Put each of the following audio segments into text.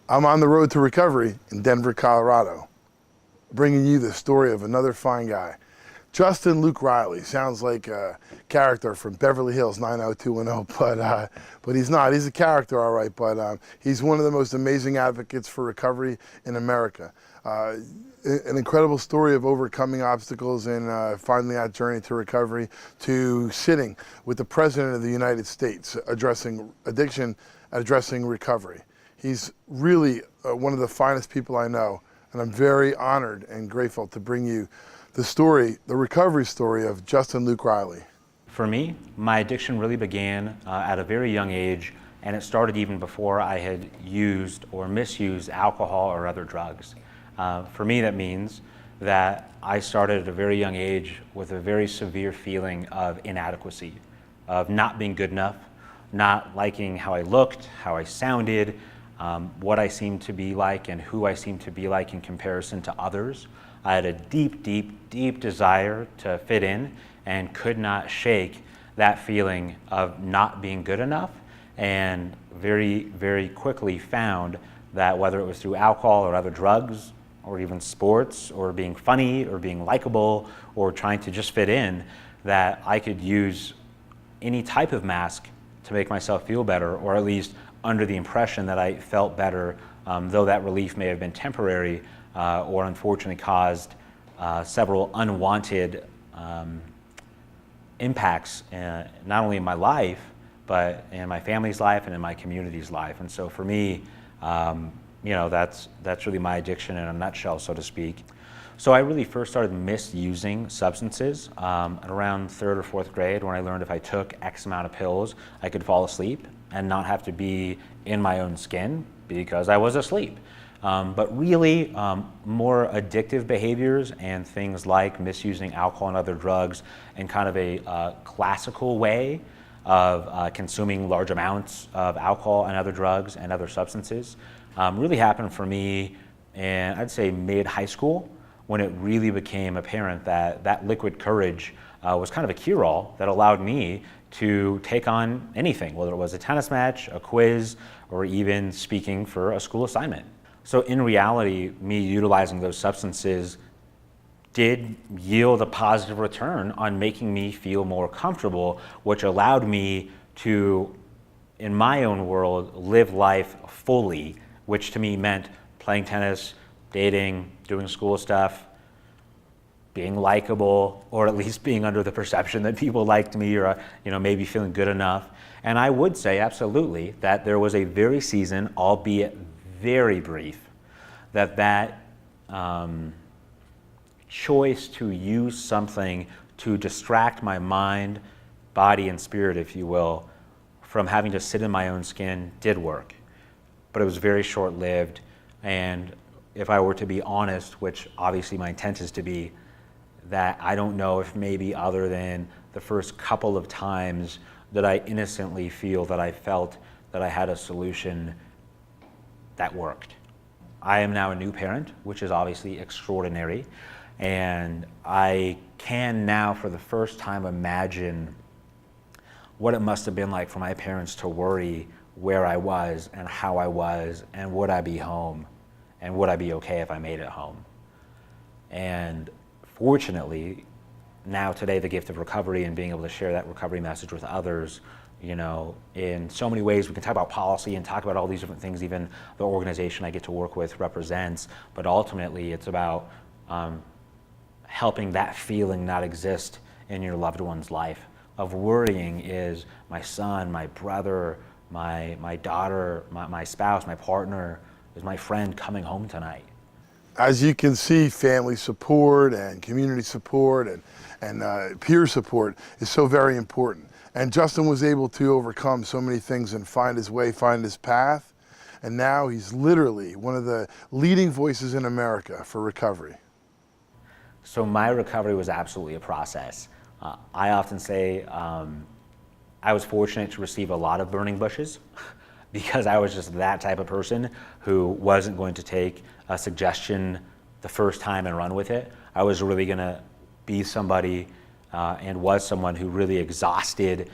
I'm on the road to recovery in Denver, Colorado, bringing you the story of another fine guy. Justin Luke Riley sounds like a character from Beverly Hills 90210, but he's not. He's a character, all right, but he's one of the most amazing advocates for recovery in America. An incredible story of overcoming obstacles and finding that journey to recovery, to sitting with the President of the United States addressing addiction, addressing recovery. He's really one of the finest people I know, and I'm very honored and grateful to bring you the story, the recovery story of Justin Luke Riley. For me, my addiction really began at a very young age, and it started even before I had used or misused alcohol or other drugs. For me, that means that I started at a very young age with a very severe feeling of inadequacy, of not being good enough, not liking how I looked, how I sounded, what I seemed to be like and who I seemed to be like in comparison to others. I had a deep, deep, deep desire to fit in and could not shake that feeling of not being good enough, and very, very quickly found that whether it was through alcohol or other drugs or even sports or being funny or being likable or trying to just fit in, that I could use any type of mask to make myself feel better, or at least under the impression that I felt better, though that relief may have been temporary or unfortunately caused several unwanted impacts, not only in my life, but in my family's life and in my community's life. And so for me, that's really my addiction in a nutshell, so to speak. So I really first started misusing substances at around 3rd or 4th grade, when I learned if I took X amount of pills, I could fall asleep and not have to be in my own skin because I was asleep. But really, more addictive behaviors and things like misusing alcohol and other drugs in kind of a classical way of consuming large amounts of alcohol and other drugs and other substances really happened for me in, I'd say, mid-high school, when it really became apparent that that liquid courage was kind of a cure-all that allowed me to take on anything, whether it was a tennis match, a quiz, or even speaking for a school assignment. So in reality, me utilizing those substances did yield a positive return on making me feel more comfortable, which allowed me to, in my own world, live life fully, which to me meant playing tennis, dating, doing school stuff, being likable, or at least being under the perception that people liked me, or maybe feeling good enough. And I would say absolutely that there was a very season, albeit very brief, that choice to use something to distract my mind, body, and spirit, if you will, from having to sit in my own skin did work. But it was very short-lived, and if I were to be honest, which obviously my intent is to be, that I don't know if maybe other than the first couple of times that I innocently feel that I felt that I had a solution that worked. I am now a new parent, which is obviously extraordinary, and I can now for the first time imagine what it must have been like for my parents to worry where I was and how I was, and would I be home, and would I be okay if I made it home. And fortunately, now today, the gift of recovery and being able to share that recovery message with others, in so many ways. We can talk about policy and talk about all these different things, even the organization I get to work with represents, but ultimately it's about helping that feeling not exist in your loved one's life, of worrying, is my son, my brother, my daughter, my spouse, my partner, is my friend coming home tonight? As you can see, family support and community support and peer support is so very important. And Justin was able to overcome so many things and find his way, find his path. And now he's literally one of the leading voices in America for recovery. So my recovery was absolutely a process. I often say I was fortunate to receive a lot of burning bushes because I was just that type of person who wasn't going to take a suggestion the first time and run with it. I was really gonna be somebody and was someone who really exhausted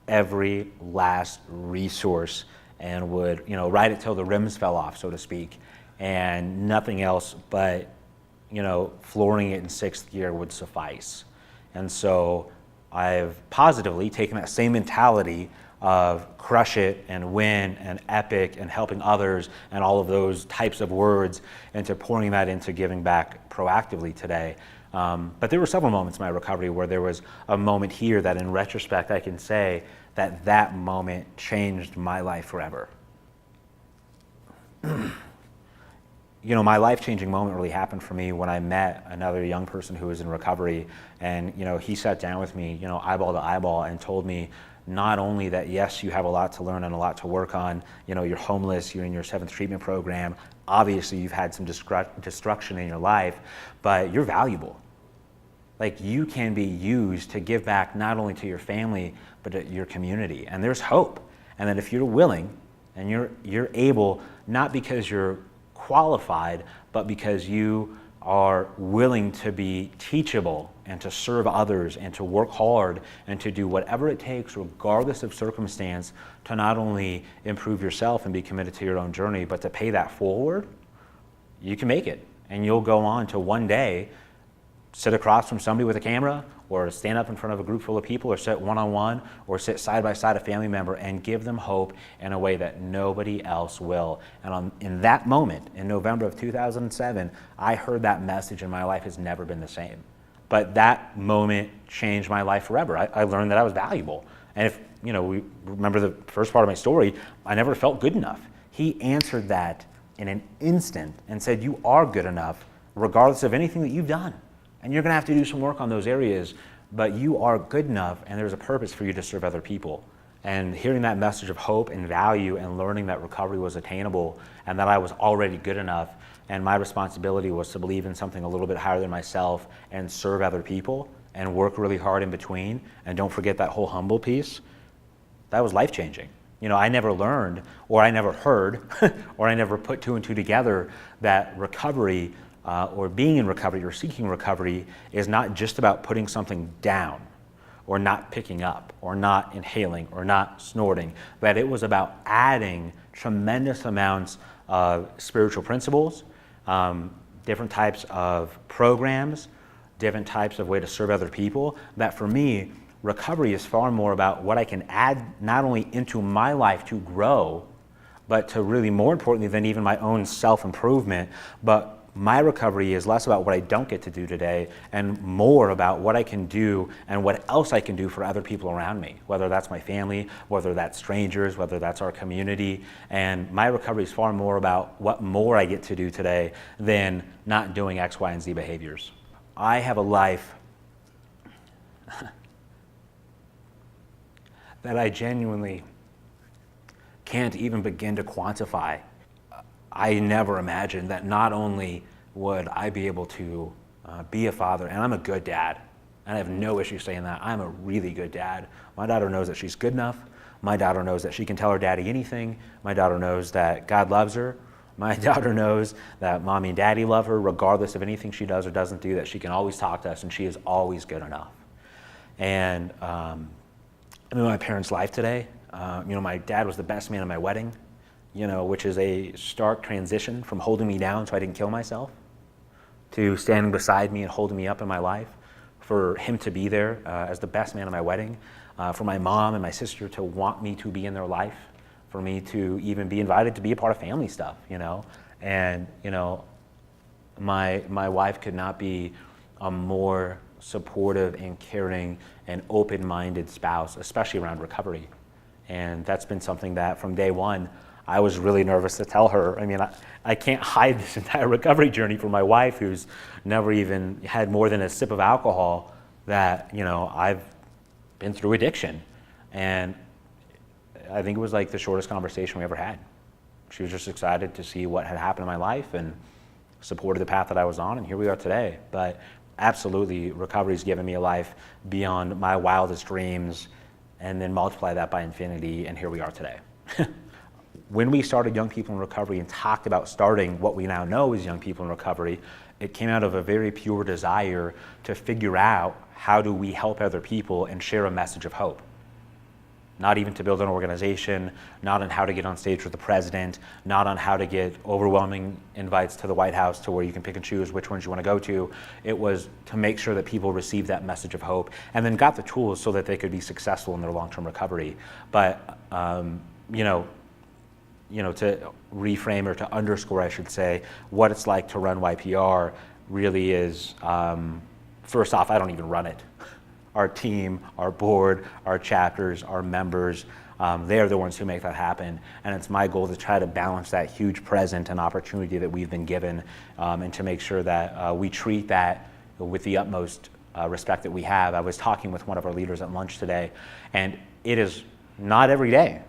every last resource and would, ride it till the rims fell off, so to speak, and nothing else but, flooring it in sixth gear would suffice. And so I've positively taken that same mentality of crush it and win and epic and helping others and all of those types of words into pouring that into giving back proactively today. But there were several moments in my recovery where there was a moment here that in retrospect I can say that that moment changed my life forever. My life-changing moment really happened for me when I met another young person who was in recovery, and he sat down with me, eyeball to eyeball, and told me not only that yes, you have a lot to learn and a lot to work on, you're homeless, you're in your 7th treatment program, obviously you've had some destruction in your life, but you're valuable. Like, you can be used to give back not only to your family, but to your community, and there's hope. And that if you're willing and you're able, not because you're qualified, but because you are willing to be teachable and to serve others and to work hard and to do whatever it takes, regardless of circumstance, to not only improve yourself and be committed to your own journey, but to pay that forward, you can make it. And you'll go on to one day sit across from somebody with a camera, or stand up in front of a group full of people, or sit one-on-one, or sit side by side a family member and give them hope in a way that nobody else will. And in that moment, in November of 2007, I heard that message, and my life has never been the same. But that moment changed my life forever. I learned that I was valuable. And if, we remember the first part of my story, I never felt good enough. He answered that in an instant and said, you are good enough, regardless of anything that you've done. And you're gonna have to do some work on those areas, but you are good enough, and there's a purpose for you to serve other people. And hearing that message of hope and value, and learning that recovery was attainable and that I was already good enough, and my responsibility was to believe in something a little bit higher than myself and serve other people and work really hard in between, and don't forget that whole humble piece, that was life-changing. I never learned, or I never heard, or I never put two and two together that recovery, or being in recovery or seeking recovery, is not just about putting something down, or not picking up, or not inhaling, or not snorting, that it was about adding tremendous amounts of spiritual principles, different types of programs, different types of way to serve other people, that for me, recovery is far more about what I can add not only into my life to grow, but to really, more importantly than even my own self-improvement, but my recovery is less about what I don't get to do today and more about what I can do and what else I can do for other people around me, whether that's my family, whether that's strangers, whether that's our community. And my recovery is far more about what more I get to do today than not doing X, Y, and Z behaviors. I have a life that I genuinely can't even begin to quantify. I never imagined that not only would I be able to be a father, and I'm a good dad, and I have no issue saying that. I'm a really good dad. My daughter knows that she's good enough. My daughter knows that she can tell her daddy anything. My daughter knows that God loves her. My daughter knows that mommy and daddy love her, regardless of anything she does or doesn't do, that she can always talk to us, and she is always good enough. And I'm in my parents' life today. My dad was the best man at my wedding, which is a stark transition from holding me down so I didn't kill myself to standing beside me and holding me up in my life, for him to be there as the best man at my wedding, for my mom and my sister to want me to be in their life, for me to even be invited to be a part of family stuff, And, my wife could not be a more supportive and caring and open-minded spouse, especially around recovery. And that's been something that from day one, I was really nervous to tell her. I mean, I can't hide this entire recovery journey from my wife, who's never even had more than a sip of alcohol, that, I've been through addiction. And I think it was like the shortest conversation we ever had. She was just excited to see what had happened in my life and supported the path that I was on, and here we are today. But absolutely, recovery's given me a life beyond my wildest dreams, and then multiply that by infinity, and here we are today. When we started Young People in Recovery and talked about starting what we now know as Young People in Recovery, it came out of a very pure desire to figure out how do we help other people and share a message of hope. not even to build an organization, not on how to get on stage with the president, not on how to get overwhelming invites to the White House to where you can pick and choose which ones you want to go to. It was to make sure that people received that message of hope and then got the tools so that they could be successful in their long-term recovery. But, to reframe or to underscore, I should say, what it's like to run YPR really is, first off, I don't even run it. Our team, our board, our chapters, our members, they're the ones who make that happen. And it's my goal to try to balance that huge present and opportunity that we've been given, and to make sure that we treat that with the utmost respect that we have. I was talking with one of our leaders at lunch today, and it is not every day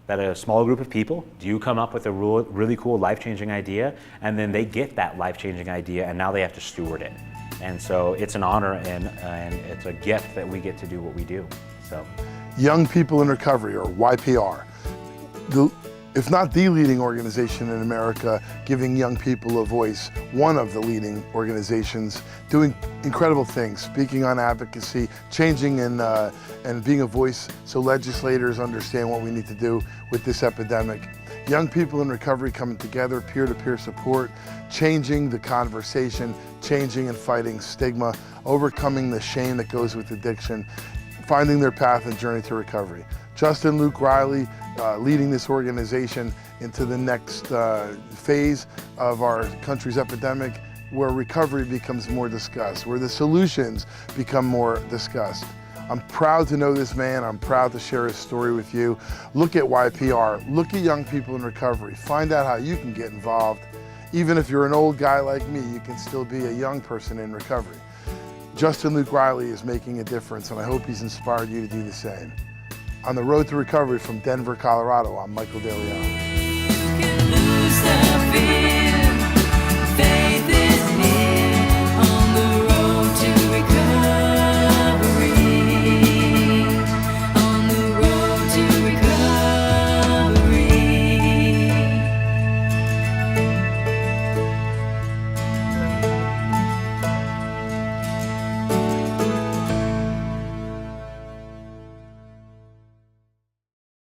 that a small group of people do come up with a really cool life-changing idea, and then they get that life-changing idea and now they have to steward it. And so it's an honor and it's a gift that we get to do what we do. So, Young People in Recovery, or YPR, if not the leading organization in America giving young people a voice, one of the leading organizations doing incredible things, speaking on advocacy, changing and being a voice so legislators understand what we need to do with this epidemic. Young People in Recovery coming together, peer-to-peer support, changing the conversation, changing and fighting stigma, overcoming the shame that goes with addiction, finding their path and journey to recovery. Justin Luke Riley leading this organization into the next phase of our country's epidemic, where recovery becomes more discussed, where the solutions become more discussed. I'm proud to know this man. I'm proud to share his story with you. Look at YPR. Look at Young People in Recovery. Find out how you can get involved. Even if you're an old guy like me, you can still be a young person in recovery. Justin Luke Riley is making a difference, and I hope he's inspired you to do the same. On the road to recovery from Denver, Colorado, I'm Michael DeLeon.